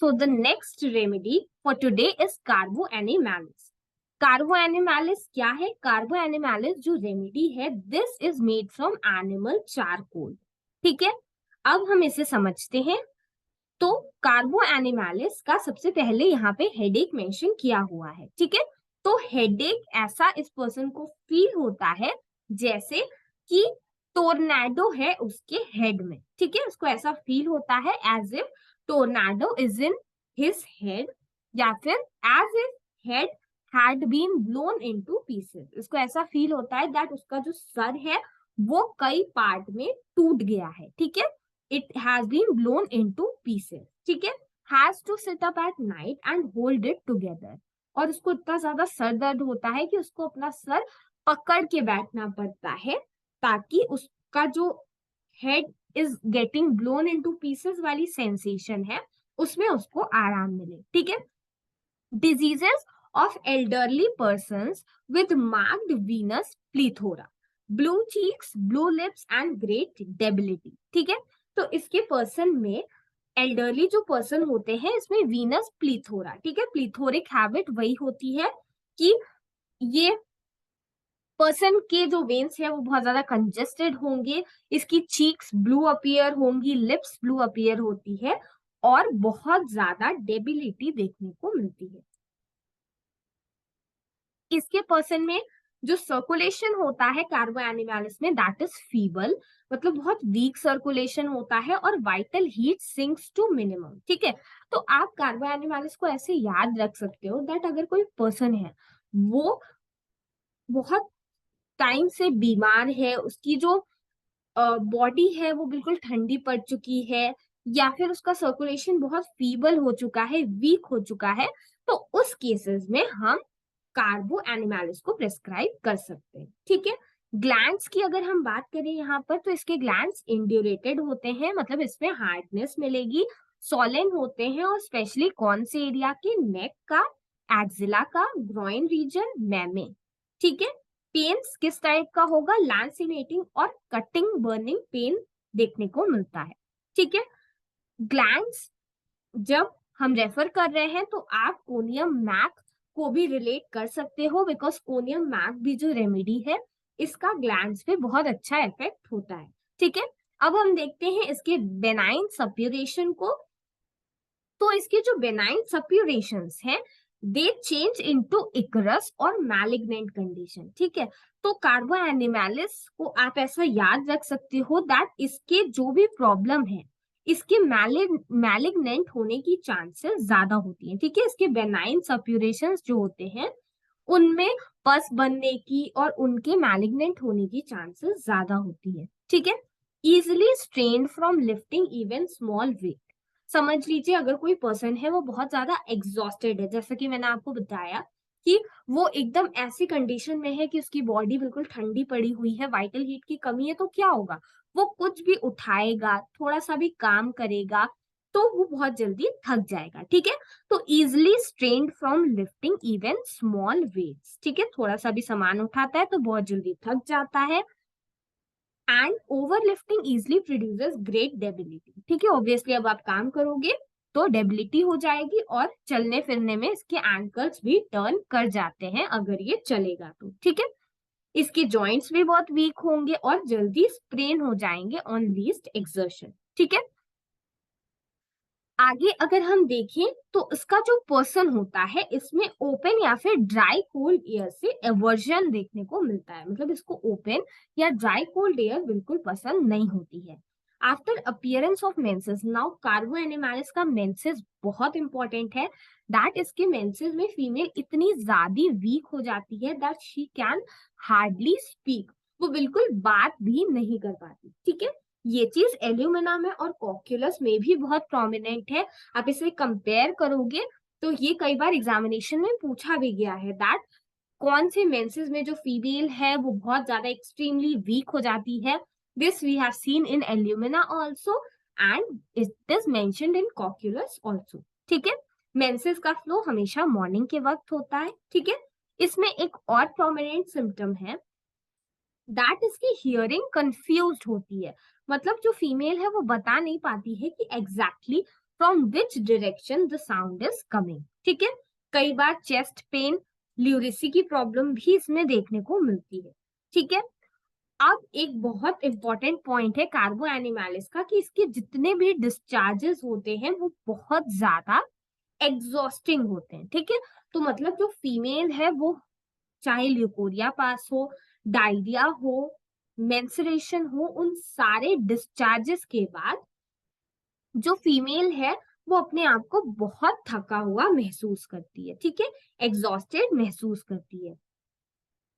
So the next remedy for today is Carbo Animalis. Carbo Animalis क्या है? Carbo Animalis जो remedy है, this is made from animal charcoal. ठीक है, अब हम इसे समझते हैं. तो कार्बो एनिमालिस का सबसे पहले यहाँ पे हेडेक मेंशन किया हुआ है. ठीक है, तो हेडेक ऐसा इस पर्सन को फील होता है जैसे कि टोर्नेडो है उसके हेड में. ठीक है, उसको ऐसा फील होता है as if tornado is in his head, या फिर as if head had been blown into pieces. इसको ऐसा फील होता है दैट उसका जो सर है वो कई पार्ट में टूट गया है. ठीक है, it has been blown into pieces. ठीक है, has to sit up at night and hold it together. और उसको इतना ज्यादा सर दर्द होता है कि उसको अपना सर पकड़ के बैठना पड़ता है ताकि उसका जो head is getting blown into pieces वाली सेंसेशन है उसमें उसको आराम मिले. ठीक है, diseases of elderly persons with marked Venus plethora, blue cheeks, blue lips and great debility. ठीक है, तो इसके पर्सन में एल्डरली जो पर्सन होते हैं इसमें वीनस प्लीथोरा. ठीक है, प्लीथोरिक हैबिट वही होती है कि ये पर्सन के जो वेन्स है वो बहुत ज्यादा कंजेस्टेड होंगे, इसकी चीक्स ब्लू अपीयर होंगी, लिप्स ब्लू अपीयर होती है और बहुत ज्यादा डेबिलिटी देखने को मिलती है. इसके पर्सन में जो सर्कुलेशन होता है कार्बो एनिमालिस में दैट इज फीबल, मतलब बहुत वीक सर्कुलेशन होता है और vital heat sinks to minimum. ठीक है, तो आप कार्बो एनिमालिस को ऐसे याद रख सकते हो दैट अगर कोई पर्सन है वो बहुत टाइम से बीमार है, उसकी जो बॉडी है वो बिल्कुल ठंडी पड़ चुकी है, या फिर उसका सर्कुलेशन बहुत फीबल हो चुका है, वीक हो चुका है, तो उस केसेस में हम कार्बो एनिमालिस को प्रेस्क्राइब कर सकते हैं. ठीक है, ग्लैंड्स की अगर हम बात करें यहाँ पर तो इसके ग्लैंड्स इंड्यूरेटेड होते हैं, मतलब इसमें हार्डनेस मिलेगी, सोलेन होते हैं और स्पेशली कौन से एरिया के? नेक का, एक्सिला का, ग्रोइन रीजन, मैमे. ठीक है, पेन्स किस टाइप का होगा? लैंसिनेटिंग और कटिंग बर्निंग पेन देखने को मिलता है. ठीक है, ग्लैंड्स जब हम रेफर कर रहे हैं तो आप कोनियम मैक को भी रिलेट कर सकते हो बिकॉज कोनियम मैक भी जो रेमेडी है इसका ग्लैंड्स पे बहुत अच्छा इफेक्ट होता है. ठीक है, अब हम देखते हैं इसके बेनाइन सप्यूरेशन को. तो इसके जो बेनाइन सप्यूरेशंस हैं दे चेंज इनटू इकरस और मैलिग्नेंट कंडीशन. ठीक है, तो कार्बो एनिमालिस को आप ऐसा याद रख सकते हो दैट इसके जो भी प्रॉब्लम है इसके मैलिग्नेंट होने की चांसेस ज्यादा होती हैं. ठीक है, इसके बेनाइन सप्यूरेशंस जो होते हैं उनमें पस बनने की और उनके मैलिग्नेंट होने की चांसेस ज्यादा होती है. ठीक है, easily strained from lifting even small weight. समझ लीजिए अगर कोई पर्सन है वो बहुत ज्यादा एग्जॉस्टेड है, जैसा कि मैंने आपको बताया कि वो एकदम ऐसी कंडीशन में है कि उसकी बॉडी बिल्कुल ठंडी पड़ी हुई है, वाइटल हीट की कमी है, तो क्या होगा? वो कुछ भी उठाएगा, थोड़ा सा भी काम करेगा तो वो बहुत जल्दी थक जाएगा. ठीक है, तो easily strained from lifting even small weights. ठीक है, थोड़ा सा भी सामान उठाता है तो बहुत जल्दी थक जाता है. And overlifting easily produces great debility. ठीक है, ऑब्वियसली अब आप काम करोगे तो डेबिलिटी हो जाएगी और चलने फिरने में इसके एंकल्स भी टर्न कर जाते हैं अगर ये चलेगा तो. ठीक है, इसके जॉइंट्स भी बहुत वीक होंगे और जल्दी स्प्रेन हो जाएंगे ऑन लीस्ट एक्सर्शन. ठीक है, आगे अगर हम देखें तो इसका जो पर्सन होता है इसमें ओपन या फिर ड्राई कोल्ड एयर से एवर्जन देखने को मिलता है, मतलब इसको ओपन या ड्राई कोल्ड एयर बिल्कुल पसंद नहीं होती है. After appearance of menses, now carbo animalis का मेंसेस बहुत इंपॉर्टेंट है दैट इसके मेंसेस में फीमेल इतनी ज्यादा वीक हो जाती है that she can hardly speak, वो बिल्कुल बात भी नहीं कर पाती. ठीक है, ये चीज एल्यूमिना में और कॉक्यूलस में भी बहुत प्रोमिनेंट है. आप इसे कंपेयर करोगे तो ये कई बार एग्जामिनेशन में पूछा भी गया है दैट कौन से मेंसेस में जो फीमेल है वो बहुत ज्यादा एक्सट्रीमली वीक हो जाती है. This we have seen in alumina also and it is mentioned in cocculus also. ठीक है, मेंसेस का फ्लो हमेशा मॉर्निंग के वक्त होता है. ठीक है, इसमें एक और प्रोमिनेंट सिम्टम है दैट इसकी हियरिंग कंफ्यूज्ड होती है, मतलब जो फीमेल है वो बता नहीं पाती है कि exactly from which direction the sound is coming. ठीक है, कई बार चेस्ट पेन, ल्यूरेसी की प्रॉब्लम भी इसमें देखने को मिलती है। ठीक है, अब एक बहुत इंपॉर्टेंट पॉइंट है कार्बो एनिमालिस का कि इसके जितने भी डिस्चार्जेस होते हैं वो बहुत ज्यादा एग्जॉस्टिंग होते हैं। ठीक है, तो मतलब जो फीमेल है वो चाहे ल्यूकोरिया पास हो, डायरिया हो, मेंस्ट्रुएशन हो, उन सारे डिस्चार्जेस के बाद जो फीमेल है वो अपने आप को बहुत थका हुआ महसूस करती है। ठीक है, एग्जॉस्टेड महसूस करती है।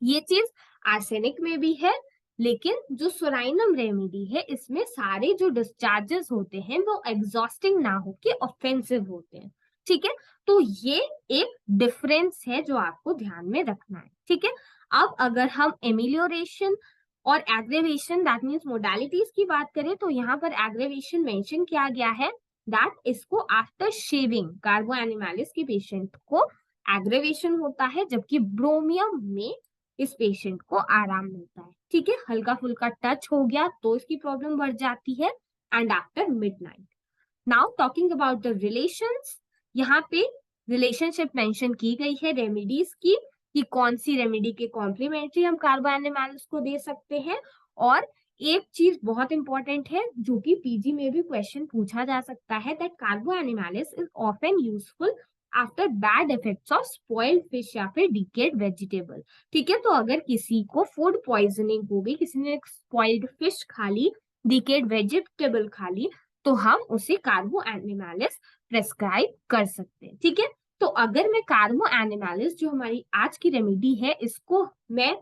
ये चीज आर्सेनिक में भी है, लेकिन जो सोराइनम रेमेडी है इसमें सारे जो डिस्चार्जेस होते हैं वो एग्जॉस्टिंग ना होके ऑफेंसिव होते हैं। ठीक है, तो ये एक डिफरेंस है जो आपको ध्यान में रखना है। ठीक है, अब अगर हम एमिलियोरेशन और एग्रेवेशन दैट मीन्स मोडालिटीज की बात करें तो यहाँ पर एग्रेवेशन मेंशन किया गया है दैट इसको आफ्टर शेविंग कार्बो एनिमालिस के पेशेंट को एग्रेवेशन होता है, जबकि ब्रोमियम में इस पेशेंट को आराम मिलता है। ठीक है, हल्का फुल्का टच हो गया तो इसकी प्रॉब्लम बढ़ जाती है and after midnight. Now talking about the relations, यहाँ पे रिलेशनशिप मेंशन की गई है रेमेडीज की कि कौन सी रेमेडी के कॉम्प्लीमेंट्री हम कार्बो एनिमालिस को दे सकते हैं। और एक चीज बहुत इंपॉर्टेंट है जो कि पीजी में भी क्वेश्चन पूछा जा सकता है that carbo animalis is often useful after bad effects of spoiled fish या फिर डिकेड वेजिटेबल। ठीक है, तो अगर किसी को फूड पॉइजनिंग हो गई, किसी ने स्पॉइल्ड फिश खा ली, डिकेड वेजिटेबल खा ली, तो हम उसे कार्बो एनिमालिस प्रेस्क्राइब कर सकते हैं। ठीक है, तो अगर मैं कार्बो एनिमालिस जो हमारी आज की रेमेडी है इसको मैं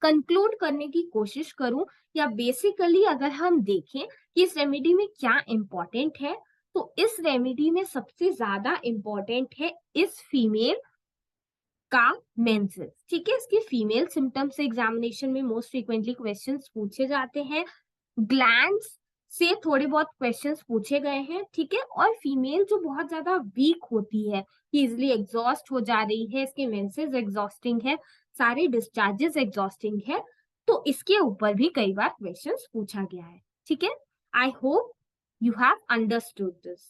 कंक्लूड करने की कोशिश करूं, या बेसिकली अगर हम देखें कि इस रेमेडी में क्या इंपॉर्टेंट है, तो इस रेमेडी में सबसे ज्यादा इंपॉर्टेंट है इस फीमेल का मेंसेस। ठीक है, इसकी फीमेल सिम्टम्स एग्जामिनेशन में मोस्ट फ्रीक्वेंटली क्वेश्चंस पूछे जाते हैं, ग्लैंड्स से थोड़े बहुत क्वेश्चंस पूछे गए हैं। ठीक है, और फीमेल जो बहुत ज्यादा वीक होती है, कि इजिली एग्जॉस्ट हो जा रही है, इसके मेंसेस एग्जॉस्टिंग है, सारे डिस्चार्जेस एग्जॉस्टिंग है, तो इसके ऊपर भी कई बार क्वेश्चंस पूछा गया है। ठीक है, I hope you have understood this.